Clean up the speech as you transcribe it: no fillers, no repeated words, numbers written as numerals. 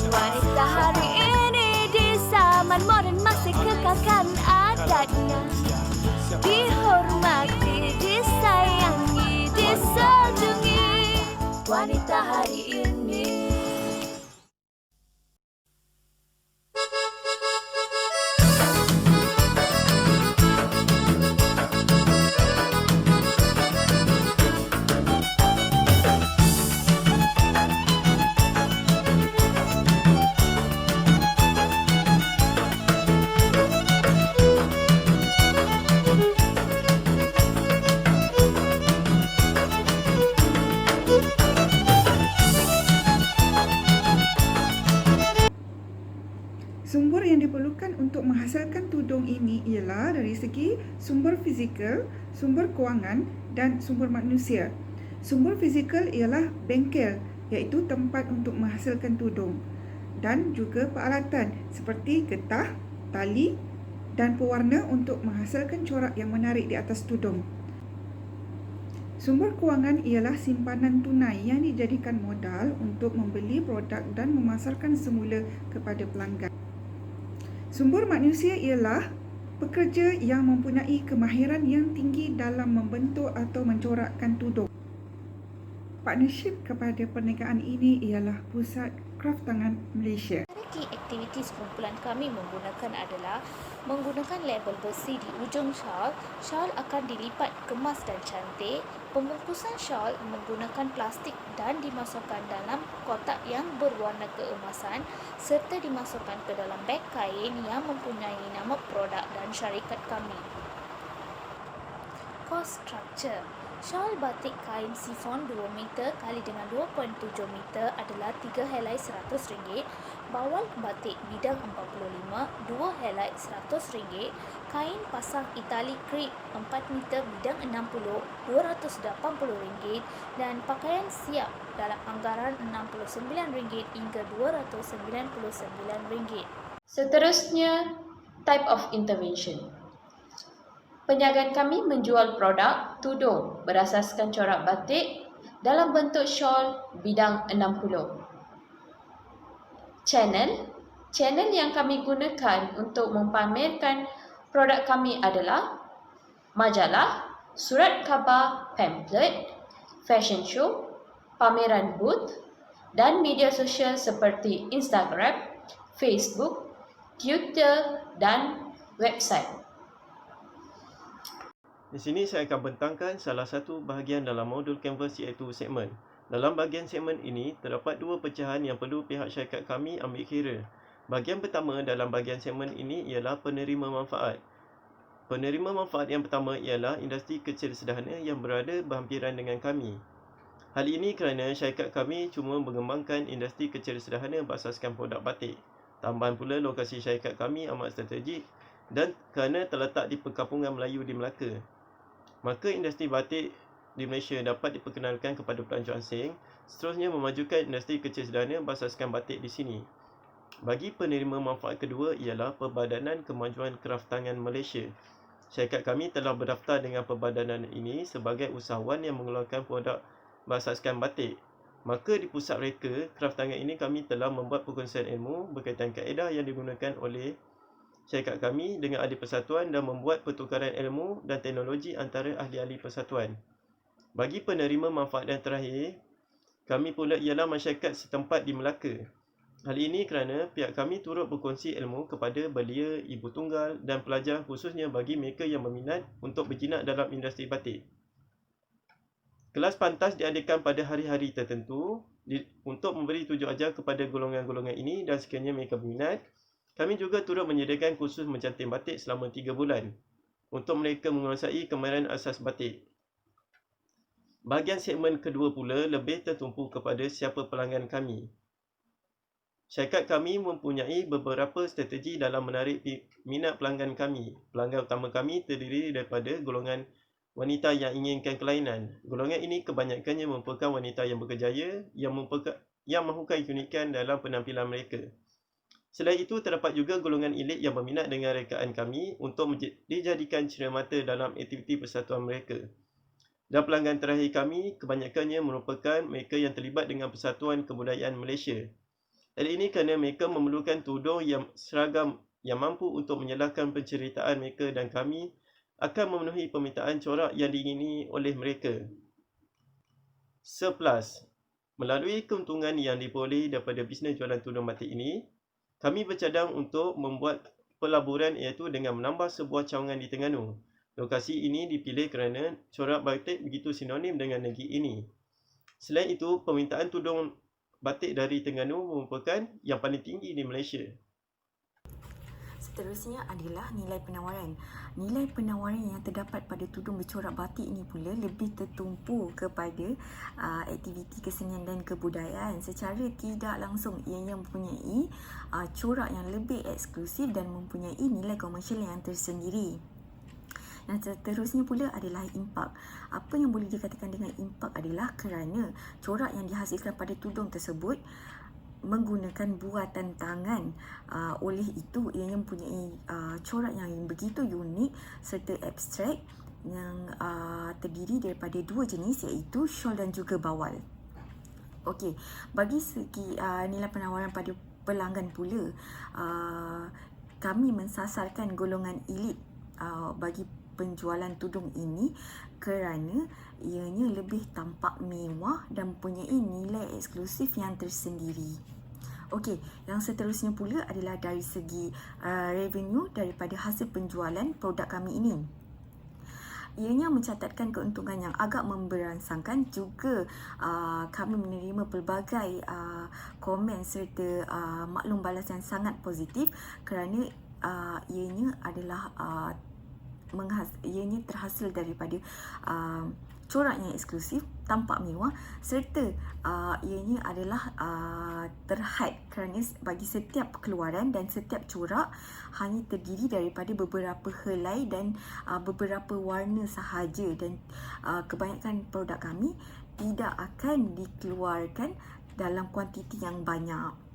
Wanita hari ini di zaman moden masih kekalkan adatnya. Dihormati, disayangi, disanjungi. Wanita hari ini. Sumber yang diperlukan untuk menghasilkan tudung ini ialah dari segi sumber fizikal, sumber kewangan dan sumber manusia. Sumber fizikal ialah bengkel, iaitu tempat untuk menghasilkan tudung, dan juga peralatan seperti getah, tali dan pewarna untuk menghasilkan corak yang menarik di atas tudung. Sumber kewangan ialah simpanan tunai yang dijadikan modal untuk membeli produk dan memasarkan semula kepada pelanggan. Sumber manusia ialah pekerja yang mempunyai kemahiran yang tinggi dalam membentuk atau mencorakkan tudung. Partnership kepada perniagaan ini ialah Pusat Kraftangan Malaysia. Strategi aktiviti sekumpulan kami adalah menggunakan label besi di ujung shawl. Shawl akan dilipat, kemas dan cantik. Pembungkusan shawl menggunakan plastik dan dimasukkan dalam kotak yang berwarna keemasan serta dimasukkan ke dalam beg kain yang mempunyai nama produk dan syarikat kami. Cost structure. Shawl batik kain sifon 2 meter kali dengan 2.7 meter adalah 3 helai RM100. Bawal batik bidang 45, 2 helai RM100. Kain pasang itali krip 4 meter bidang 60, RM280. Dan pakaian siap dalam anggaran RM69 hingga RM299. Seterusnya, type of intervention. Perniagaan kami menjual produk tudung berasaskan corak batik dalam bentuk shawl bidang 60. Channel yang kami gunakan untuk mempamerkan produk kami adalah majalah, surat khabar, pamphlet, fashion show, pameran booth dan media sosial seperti Instagram, Facebook, Twitter dan website. Di sini saya akan bentangkan salah satu bahagian dalam modul Canvas iaitu segmen. Dalam bahagian segmen ini, terdapat dua pecahan yang perlu pihak syarikat kami ambil kira. Bahagian pertama dalam bahagian segmen ini ialah penerima manfaat. Penerima manfaat yang pertama ialah industri kecil sederhana yang berada berhampiran dengan kami. Hal ini kerana syarikat kami cuma mengembangkan industri kecil sederhana berasaskan produk batik. Tambahan pula lokasi syarikat kami amat strategik dan kerana terletak di perkampungan Melayu di Melaka. Maka industri batik di Malaysia dapat diperkenalkan kepada pelancong asing, seterusnya memajukan industri kecil sederhana berasaskan batik di sini. Bagi penerima manfaat kedua ialah Perbadanan Kemajuan Kraftangan Malaysia. Syarikat kami telah berdaftar dengan perbadanan ini sebagai usahawan yang mengeluarkan produk berasaskan batik. Maka di pusat reka kraftangan ini kami telah membuat perkongsian ilmu berkaitan kaedah yang digunakan oleh syarikat kami dengan ahli persatuan dan membuat pertukaran ilmu dan teknologi antara ahli-ahli persatuan. Bagi penerima manfaat yang terakhir, kami pula ialah masyarakat setempat di Melaka. Hal ini kerana pihak kami turut berkongsi ilmu kepada belia, ibu tunggal dan pelajar khususnya bagi mereka yang berminat untuk berjinak dalam industri batik. Kelas pantas diadakan pada hari-hari tertentu untuk memberi tunjuk ajar kepada golongan-golongan ini dan sekiranya mereka berminat, kami juga turut menyediakan kursus mencanting batik selama 3 bulan untuk mereka menguasai kemahiran asas batik. Bahagian segmen kedua pula lebih tertumpu kepada siapa pelanggan kami. Syarikat kami mempunyai beberapa strategi dalam menarik minat pelanggan kami. Pelanggan utama kami terdiri daripada golongan wanita yang inginkan kelainan. Golongan ini kebanyakannya merupakan wanita yang berkejaya yang mahukan keunikan dalam penampilan mereka. Selain itu, terdapat juga golongan elit yang berminat dengan rekaan kami untuk dijadikan cermata dalam aktiviti persatuan mereka. Dan pelanggan terakhir kami kebanyakannya merupakan mereka yang terlibat dengan Persatuan Kebudayaan Malaysia. Hal ini kerana mereka memerlukan tudung yang seragam yang mampu untuk menyalahkan penceritaan mereka dan kami akan memenuhi permintaan corak yang diingini oleh mereka. Surplus. Melalui keuntungan yang diperoleh daripada bisnes jualan tudung batik ini, kami bercadang untuk membuat pelaburan iaitu dengan menambah sebuah cawangan di Terengganu. Lokasi ini dipilih kerana corak batik begitu sinonim dengan negeri ini. Selain itu, permintaan tudung batik dari Terengganu merupakan yang paling tinggi di Malaysia. Seterusnya adalah nilai penawaran. Nilai penawaran yang terdapat pada tudung bercorak batik ini pula lebih tertumpu kepada aktiviti kesenian dan kebudayaan. Secara tidak langsung ianya mempunyai corak yang lebih eksklusif dan mempunyai nilai komersial yang tersendiri. Yang seterusnya pula adalah impak. Apa yang boleh dikatakan dengan impak adalah kerana corak yang dihasilkan pada tudung tersebut menggunakan buatan tangan. Oleh itu ianya mempunyai corak yang begitu unik serta abstrak yang terdiri daripada dua jenis iaitu shawl dan juga bawal. Okey, bagi segi nilai penawaran pada pelanggan pula, kami mensasarkan golongan elit bagi penjualan tudung ini kerana ianya lebih tampak mewah dan mempunyai nilai eksklusif yang tersendiri. Okey, yang seterusnya pula adalah dari segi revenue daripada hasil penjualan produk kami ini. Ianya mencatatkan keuntungan yang agak memberansangkan. Juga kami menerima pelbagai komen serta maklum balas yang sangat positif kerana ianya adalah ianya terhasil daripada corak yang eksklusif, tampak mewah serta ianya adalah terhad kerana bagi setiap keluaran dan setiap corak hanya terdiri daripada beberapa helai dan beberapa warna sahaja, dan kebanyakan produk kami tidak akan dikeluarkan dalam kuantiti yang banyak.